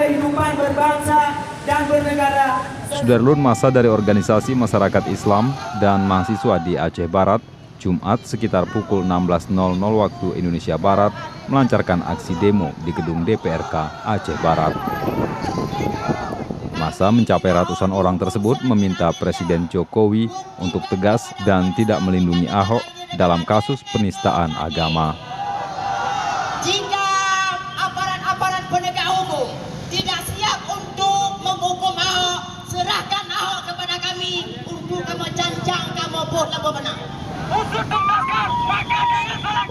kehidupan berbangsa dan bernegara. Sudarlun, massa dari organisasi masyarakat Islam dan mahasiswa di Aceh Barat, Jumat sekitar pukul 16.00 waktu Indonesia Barat, melancarkan aksi demo di gedung DPRK Aceh Barat. Massa mencapai ratusan orang tersebut meminta Presiden Jokowi untuk tegas dan tidak melindungi Ahok dalam kasus penistaan agama. Jika aparat-aparat penegak hukum tidak siap untuk menghukum Ahok, serahkan Ahok kepada kami untuk kamu cancang kamu vote lah benar.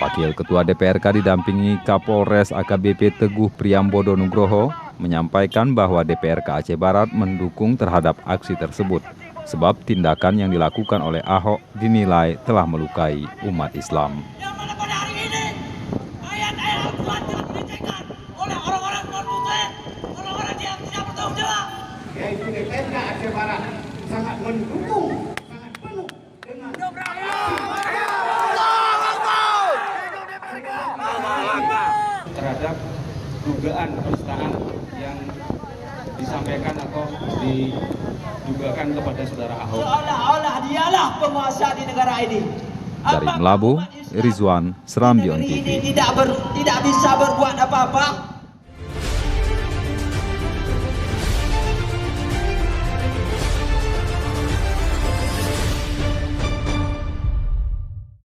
Wakil Ketua DPRK didampingi Kapolres AKBP Teguh Priambodo Nugroho menyampaikan bahwa DPRK Aceh Barat mendukung terhadap aksi tersebut, sebab tindakan yang dilakukan oleh Ahok dinilai telah melukai umat Islam. Yang mana pada hari ini ayat-ayat Al-Quran telah dilecehkan oleh orang-orang non-muslim, orang-orang yang tidak bertanggung jawab. Yaitu DPRK Aceh Barat sangat mendukung, sangat penuh dengan terhadap dugaan penistaan yang disampaikan atau didugakan kepada saudara Ahok. Seolah-olah dialah penguasa di negara ini. Dari Melabu, Rizwan, Serambion TV. Tidak bisa berbuat apa-apa.